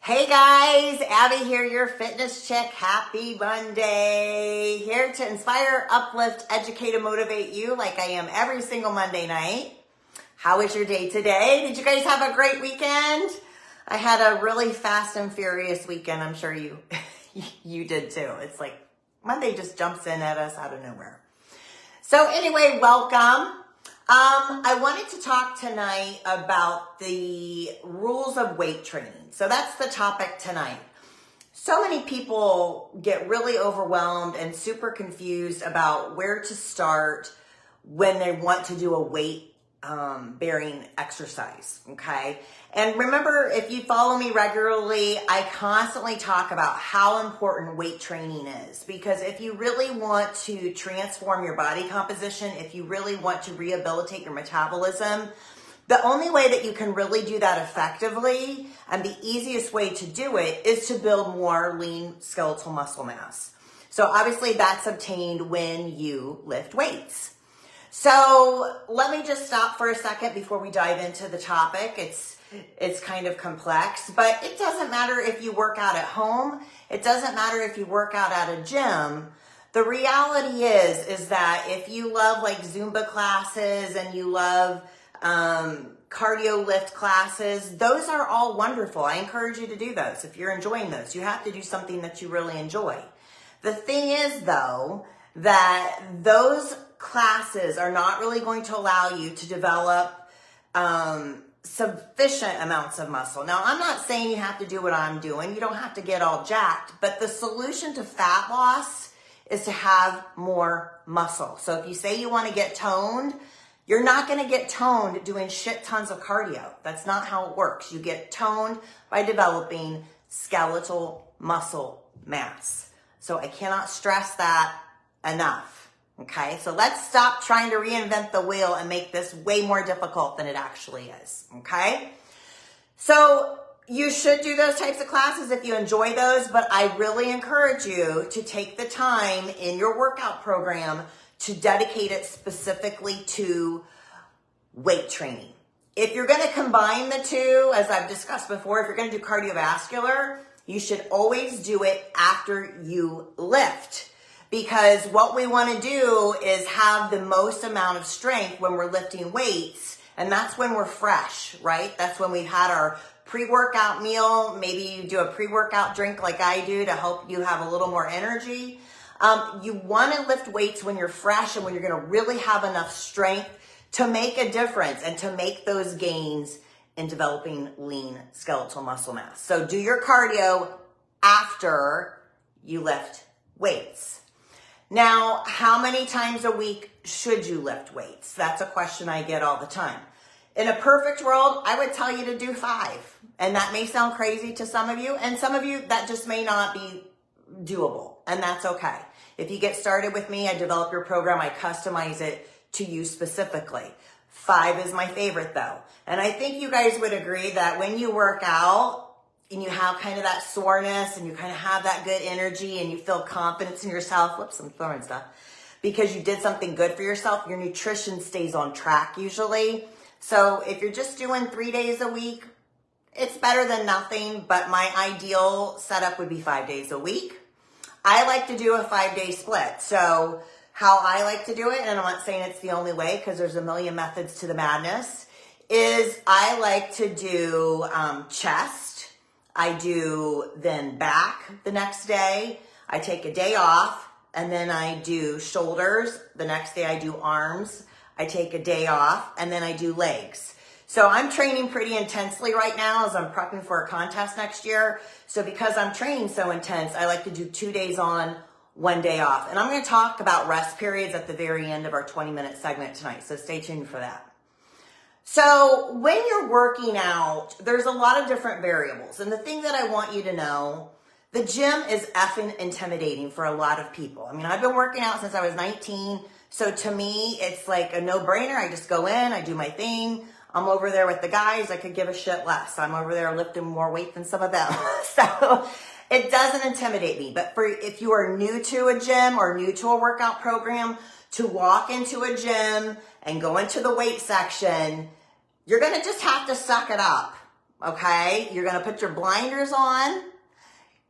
Hey guys, Abby here, your fitness chick. Happy Monday. Here to inspire, uplift, educate, and motivate you like I am every single Monday night. How was your day today? Did you guys have a great weekend? I had a really fast and furious weekend. I'm sure you you did too. It's like Monday just jumps in at us out of nowhere. So anyway, welcome. I wanted to talk tonight about the rules of weight training. So that's the topic tonight. So many people get really overwhelmed and super confused about where to start when they want to do a weight bearing exercise, okay? And remember, if you follow me regularly, I constantly talk about how important weight training is, because if you really want to transform your body composition, if you really want to rehabilitate your metabolism, the only way that you can really do that effectively, and the easiest way to do it, is to build more lean skeletal muscle mass. So obviously that's obtained when you lift weights. So let me just stop for a second before we dive into the topic. It's kind of complex, but it doesn't matter if you work out at home. It doesn't matter if you work out at a gym. The reality is that if you love like Zumba classes and you love cardio lift classes, those are all wonderful. I encourage you to do those. If you're enjoying those, you have to do something that you really enjoy. The thing is though, that those classes are not really going to allow you to develop sufficient amounts of muscle. Now, I'm not saying you have to do what I'm doing. You don't have to get all jacked, but the solution to fat loss is to have more muscle. So if you say you want to get toned, you're not going to get toned doing shit tons of cardio. That's not how it works. You get toned by developing skeletal muscle mass. So I cannot stress that enough. Okay, so let's stop trying to reinvent the wheel and make this way more difficult than it actually is. Okay, so you should do those types of classes if you enjoy those, but I really encourage you to take the time in your workout program to dedicate it specifically to weight training. If you're going to combine the two, as I've discussed before, if you're going to do cardiovascular, you should always do it after you lift. Because what we want to do is have the most amount of strength when we're lifting weights, and that's when we're fresh, right? That's when we've had our pre-workout meal. Maybe you do a pre-workout drink like I do to help you have a little more energy. You want to lift weights when you're fresh and when you're going to really have enough strength to make a difference and to make those gains in developing lean skeletal muscle mass. So do your cardio after you lift weights. Now, how many times a week should you lift weights? That's a question I get all the time. In a perfect world, I would tell you to do 5. And that may sound crazy to some of you, and some of you that just may not be doable, and that's okay. If you get started with me, I develop your program, I customize it to you specifically. 5 is my favorite though. And I think you guys would agree that when you work out, and you have kind of that soreness and you kind of have that good energy and you feel confidence in yourself, whoops, I'm throwing stuff, because you did something good for yourself, your nutrition stays on track usually. So if you're just doing 3 days a week, it's better than nothing, but my ideal setup would be 5 days a week. I like to do a 5-day split. So how I like to do it, and I'm not saying it's the only way because there's a million methods to the madness, is I like to do chest. I do then back the next day. I take a day off, and then I do shoulders. The next day I do arms. I take a day off, and then I do legs. So I'm training pretty intensely right now as I'm prepping for a contest next year. So because I'm training so intense, I like to do 2 days on, 1 day off. And I'm going to talk about rest periods at the very end of our 20-minute segment tonight. So stay tuned for that. So when you're working out, there's a lot of different variables. And the thing that I want you to know, the gym is effing intimidating for a lot of people. I mean, I've been working out since I was 19. So to me, it's like a no-brainer. I just go in, I do my thing. I'm over there with the guys. I could give a shit less. I'm over there lifting more weight than some of them. So it doesn't intimidate me. But if you are new to a gym or new to a workout program, to walk into a gym and go into the weight section, you're going to just have to suck it up. okay? You're gonna put your blinders on.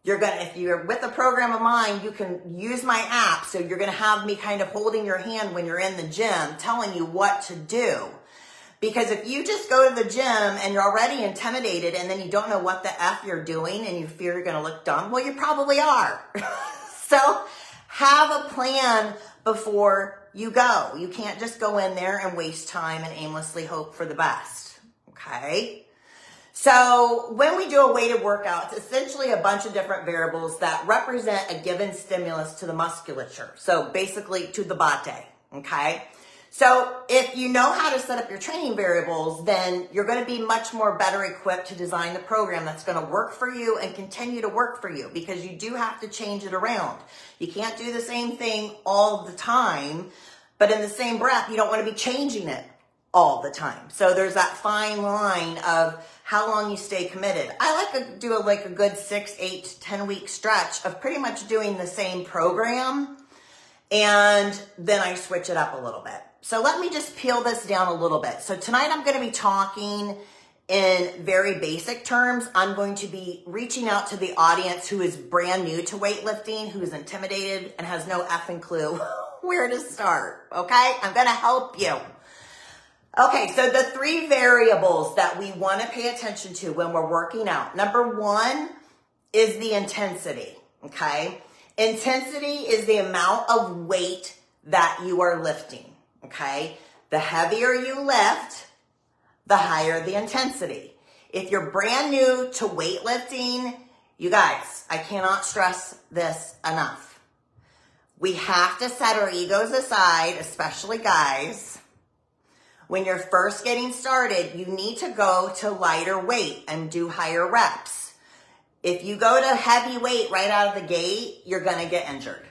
If you're with a program of mine, you can use my app. So you're gonna have me kind of holding your hand when you're in the gym, telling you what to do. Because if you just go to the gym and you're already intimidated and then you don't know what the F you're doing and you fear you're gonna look dumb, well, you probably are. So have a plan before you go. You can't just go in there and waste time and aimlessly hope for the best, okay? So when we do a weighted workout, it's essentially a bunch of different variables that represent a given stimulus to the musculature. So basically to the body, okay? So if you know how to set up your training variables, then you're going to be much more better equipped to design the program that's going to work for you and continue to work for you, because you do have to change it around. You can't do the same thing all the time, but in the same breath, you don't want to be changing it all the time. So there's that fine line of how long you stay committed. I like to do a good 6, 8, 10 week stretch of pretty much doing the same program, and then I switch it up a little bit. So let me just peel this down a little bit. So tonight I'm going to be talking in very basic terms. I'm going to be reaching out to the audience who is brand new to weightlifting, who is intimidated and has no effing clue where to start, okay? I'm going to help you. Okay, so the 3 variables that we want to pay attention to when we're working out. Number 1 is the intensity, okay? Intensity is the amount of weight that you are lifting, okay? The heavier you lift, the higher the intensity. If you're brand new to weightlifting, you guys, I cannot stress this enough. We have to set our egos aside, especially guys. When you're first getting started, you need to go to lighter weight and do higher reps. If you go to heavy weight right out of the gate, you're going to get injured.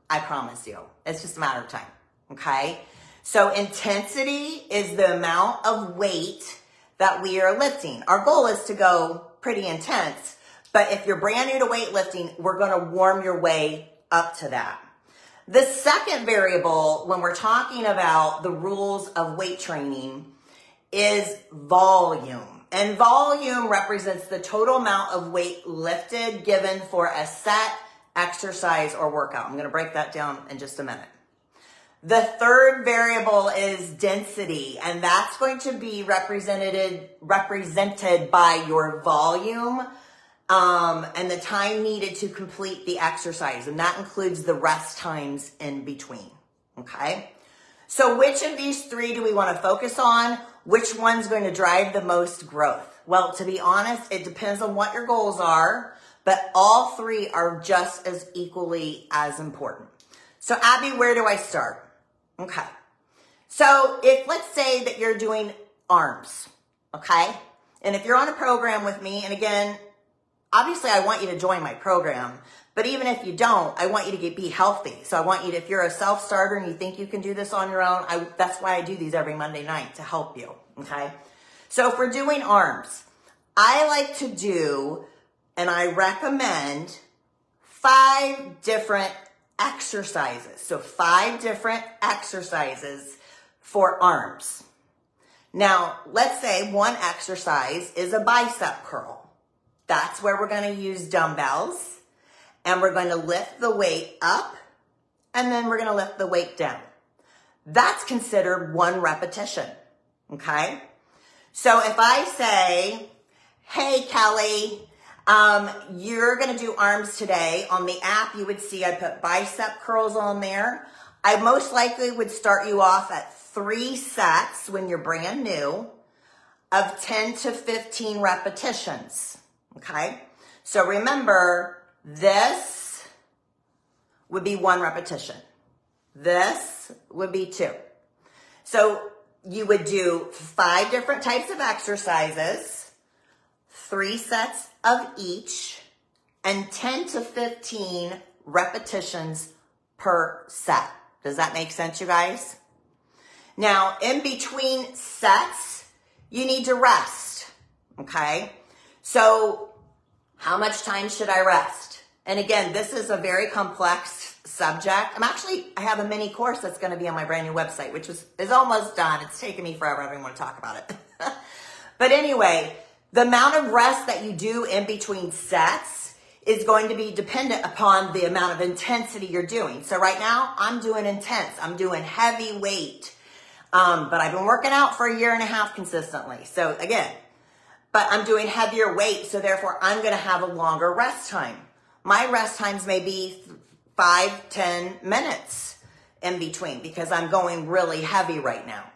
I promise you. It's just a matter of time, okay? So intensity is the amount of weight that we are lifting. Our goal is to go pretty intense, but if you're brand new to weightlifting, we're going to warm your way up to that. The second variable, when we're talking about the rules of weight training, is volume. And volume represents the total amount of weight lifted given for a set, exercise, or workout. I'm going to break that down in just a minute. The third variable is density, and that's going to be represented by your volume and the time needed to complete the exercise, and that includes the rest times in between, okay? So which of these 3 do we want to focus on? Which one's going to drive the most growth? Well, to be honest, it depends on what your goals are, but all 3 are just as equally as important. So Abby, where do I start? Okay. So let's say that you're doing arms, okay? And if you're on a program with me, and again, obviously I want you to join my program, but even if you don't, I want you to be healthy. So I want you to, if you're a self-starter and you think you can do this on your own, that's why I do these every Monday night, to help you, okay? So if we're doing arms, I like to do, and I recommend 5 different exercises. So 5 different exercises for arms. Now, let's say one exercise is a bicep curl. That's where we're going to use dumbbells, and we're going to lift the weight up, and then we're going to lift the weight down. That's considered 1 repetition, okay? So if I say, hey, Kelly, you're going to do arms today. On the app, you would see I put bicep curls on there. I most likely would start you off at 3 sets when you're brand new of 10 to 15 repetitions. Okay, so remember, this would be 1 repetition. This would be 2. So you would do 5 different types of exercises, 3 sets of each, and 10 to 15 repetitions per set. Does that make sense, you guys? Now, in between sets, you need to rest, okay? So how much time should I rest? And again, this is a very complex subject. I have a mini course that's going to be on my brand new website, which is almost done. It's taken me forever. I don't even want to talk about it. But anyway, The amount of rest that you do in between sets is going to be dependent upon the amount of intensity you're doing. So right now I'm doing intense. I'm doing heavy weight. But I've been working out for 1.5 years consistently. So again, but I'm doing heavier weight. So therefore I'm going to have a longer rest time. My rest times may be 5-10 minutes in between because I'm going really heavy right now.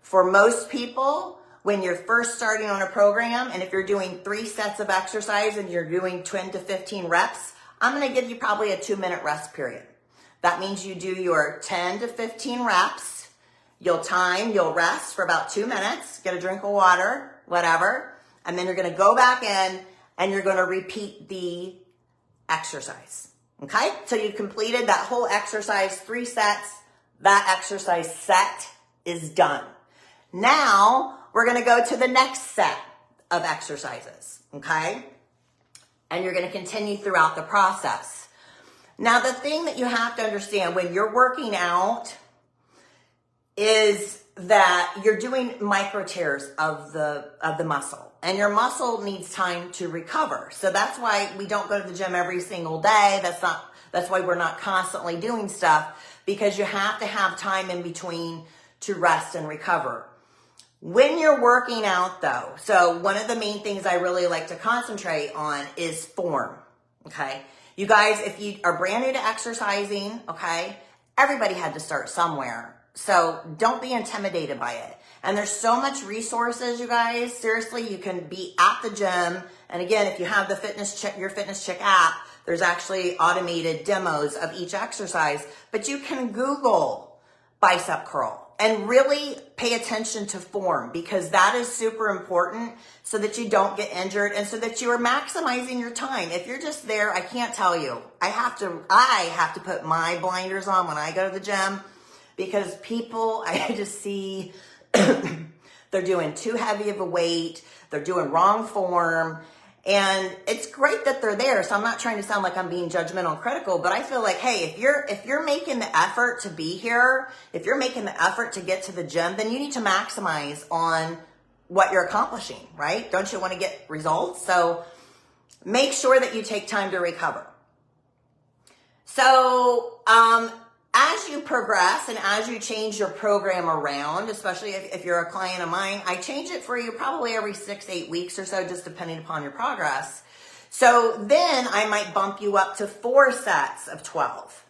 For most people, when you're first starting on a program, and if you're doing 3 sets of exercise and you're doing 10 to 15 reps, I'm going to give you probably a 2-minute rest period. That means you do your 10 to 15 reps. You'll rest for about 2 minutes, get a drink of water, whatever. And then you're going to go back in and you're going to repeat the exercise. Okay? So you've completed that whole exercise, 3 sets. That exercise set is done. Now we're going to go to the next set of exercises. Okay? And you're going to continue throughout the process. Now, the thing that you have to understand when you're working out is that you're doing micro tears of the muscle, and your muscle needs time to recover. So that's why we don't go to the gym every single day. That's why we're not constantly doing stuff, because you have to have time in between to rest and recover. When you're working out though, so one of the main things I really like to concentrate on is form. Okay. You guys, if you are brand new to exercising, okay, everybody had to start somewhere. So don't be intimidated by it. And there's so much resources, you guys. Seriously, you can be at the gym. And again, if you have the your Fitness Chick app, there's actually automated demos of each exercise. But you can Google bicep curl and really pay attention to form, because that is super important so that you don't get injured and so that you are maximizing your time. If you're just there, I can't tell you. I have to put my blinders on when I go to the gym, because people, I just see they're doing too heavy of a weight, they're doing wrong form, and it's great that they're there. So I'm not trying to sound like I'm being judgmental and critical, but I feel like, hey, if you're making the effort to be here, if you're making the effort to get to the gym, then you need to maximize on what you're accomplishing, right? Don't you want to get results? So make sure that you take time to recover. So, as you progress and as you change your program around, especially if you're a client of mine, I change it for you probably every 6-8 weeks or so, just depending upon your progress. So then I might bump you up to 4 sets of 12.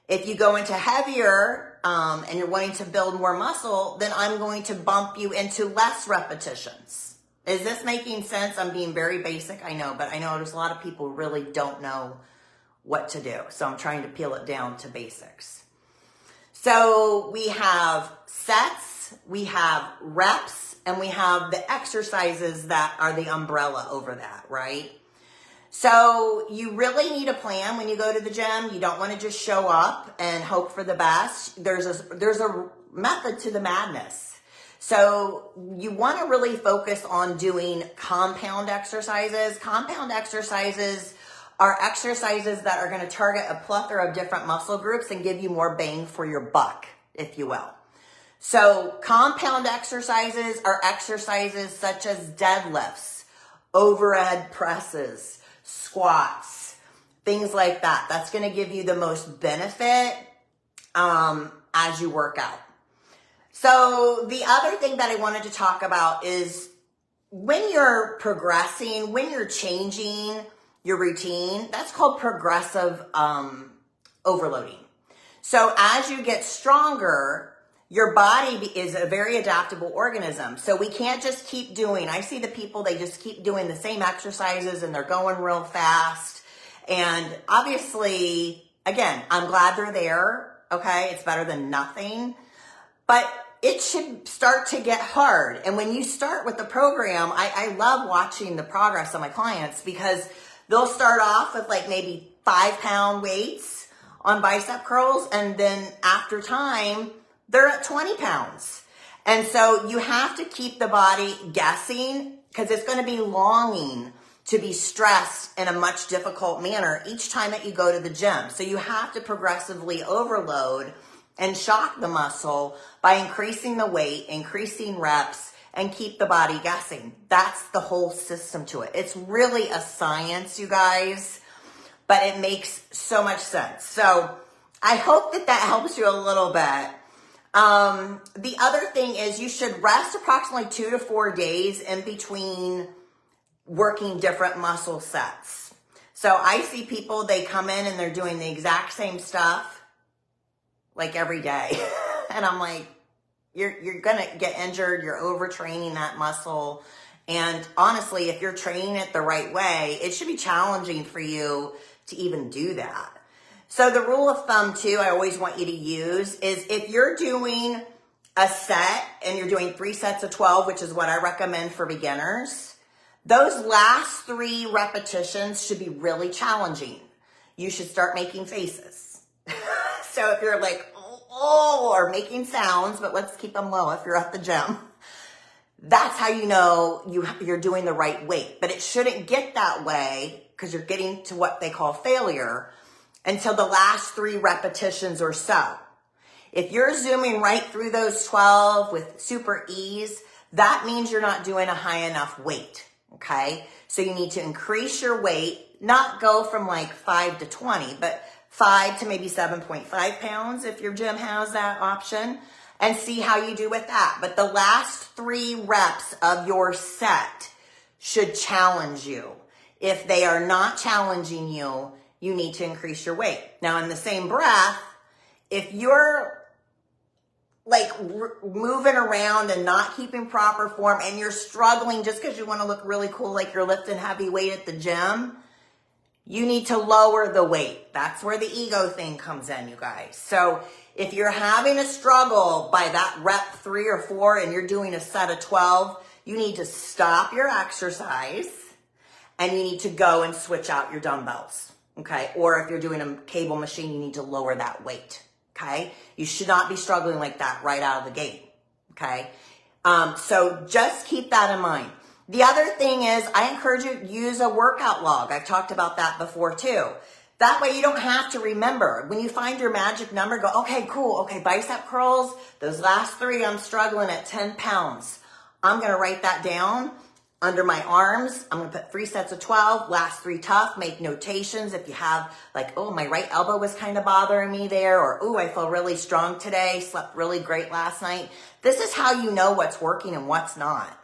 If you go into heavier and you're wanting to build more muscle, then I'm going to bump you into less repetitions. Is this making sense? I'm being very basic, I know, but I know there's a lot of people who really don't know what to do. So I'm trying to peel it down to basics. So we have sets, we have reps, and we have the exercises that are the umbrella over that, right? So you really need a plan when you go to the gym. You don't want to just show up and hope for the best. There's a method to the madness. So you want to really focus on doing compound exercises. Compound exercises are exercises that are going to target a plethora of different muscle groups and give you more bang for your buck, if you will. So compound exercises are exercises such as deadlifts, overhead presses, squats, things like that. That's going to give you the most benefit as you work out. So the other thing that I wanted to talk about is when you're progressing, when you're changing your routine, that's called progressive overloading. So as you get stronger, your body is a very adaptable organism. So we can't just keep doing, I see the people, they just keep doing the same exercises and they're going real fast. And obviously, again, I'm glad they're there. Okay. It's better than nothing, but it should start to get hard. And when you start with the program, I love watching the progress of my clients, because they'll start off with like maybe 5-pound weights on bicep curls. And then after time, they're at 20 pounds. And so you have to keep the body guessing, because it's going to be longing to be stressed in a much difficult manner each time that you go to the gym. So you have to progressively overload and shock the muscle by increasing the weight, increasing reps, and keep the body guessing. That's the whole system to it. It's really a science, you guys, but it makes so much sense. So I hope that helps you a little bit. The other thing is you should rest approximately 2 to 4 days in between working different muscle sets. So I see people, they come in and they're doing the exact same stuff like every day. And I'm like, you're going to get injured. You're overtraining that muscle. And honestly, if you're training it the right way, it should be challenging for you to even do that. So the rule of thumb too, I always want you to use is if you're doing a set and you're doing 3 sets of 12, which is what I recommend for beginners, those last 3 repetitions should be really challenging. You should start making faces. So if you're like, oh, or making sounds, but let's keep them low if you're at the gym, that's how you know you're doing the right weight. But it shouldn't get that way because you're getting to what they call failure until the last 3 repetitions or so. If you're zooming right through those 12 with super ease, that means you're not doing a high enough weight, okay? So you need to increase your weight, not go from like 5 to 20, but 5 to maybe 7.5 pounds if your gym has that option, and see how you do with that. But the last 3 reps of your set should challenge you. If they are not challenging you, you need to increase your weight. Now, in the same breath, if you're like moving around and not keeping proper form and you're struggling just because you want to look really cool like you're lifting heavy weight at the gym, you need to lower the weight. That's where the ego thing comes in, you guys. So if you're having a struggle by that rep 3 or 4 and you're doing a set of 12, you need to stop your exercise and you need to go and switch out your dumbbells. Okay, or if you're doing a cable machine, you need to lower that weight, okay? You should not be struggling like that right out of the gate, okay? So just keep that in mind. The other thing is I encourage you to use a workout log. I've talked about that before too. That way you don't have to remember. When you find your magic number, go, okay, cool, okay, bicep curls, those last 3, I'm struggling at 10 pounds. I'm gonna write that down. Under my arms, I'm gonna put 3 sets of 12, last 3 tough, make notations. If you have like, oh, my right elbow was kind of bothering me there, or oh, I feel really strong today, slept really great last night. This is how you know what's working and what's not.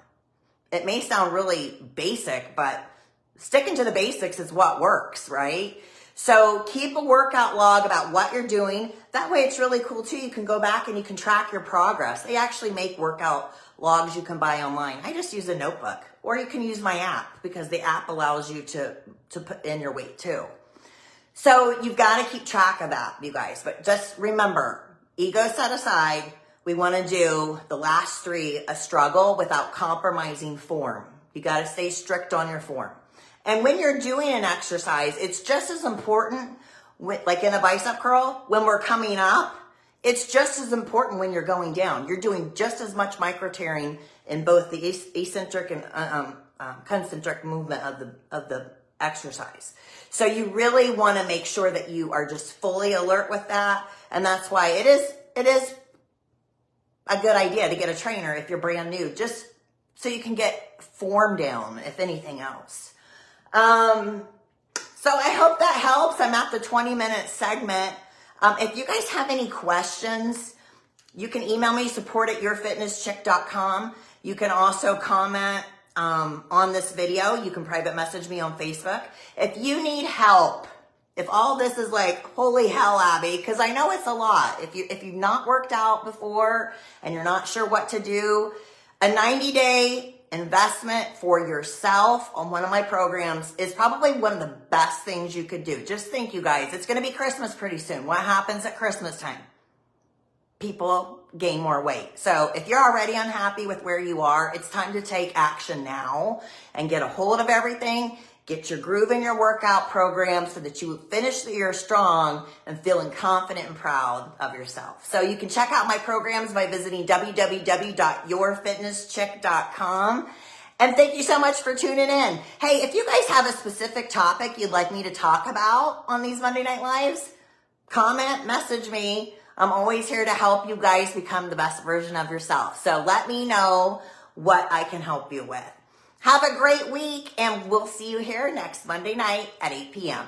It may sound really basic, but sticking to the basics is what works, right? So keep a workout log about what you're doing. That way it's really cool too. You can go back and you can track your progress. They actually make workout logs you can buy online. I just use a notebook, or you can use my app because the app allows you to put in your weight too. So you've got to keep track of that, you guys. But just remember, ego set aside, we want to do the last 3 a struggle without compromising form. You got to stay strict on your form. And when you're doing an exercise, it's just as important, like in a bicep curl, when we're coming up, it's just as important when you're going down. You're doing just as much micro tearing in both the eccentric and concentric movement of the exercise. So you really want to make sure that you are just fully alert with that. And that's why it is a good idea to get a trainer if you're brand new, just so you can get form down, if anything else. So I hope that helps. I'm at the 20-minute segment. If you guys have any questions, you can email me, support@yourfitnesschick.com. You can also comment on this video. You can private message me on Facebook. If you need help, if all this is like, holy hell, Abby, because I know it's a lot. If you've not worked out before and you're not sure what to do, a 90-day investment for yourself on one of my programs is probably one of the best things you could do. Just think, you guys, it's going to be Christmas pretty soon. What happens at Christmas time? People gain more weight. So if you're already unhappy with where you are, it's time to take action now and get a hold of everything. Get your groove in your workout program so that you finish the year strong and feeling confident and proud of yourself. So you can check out my programs by visiting www.yourfitnesschick.com. And thank you so much for tuning in. Hey, if you guys have a specific topic you'd like me to talk about on these Monday Night Lives, comment, message me. I'm always here to help you guys become the best version of yourself. So let me know what I can help you with. Have a great week, and we'll see you here next Monday night at 8 p.m.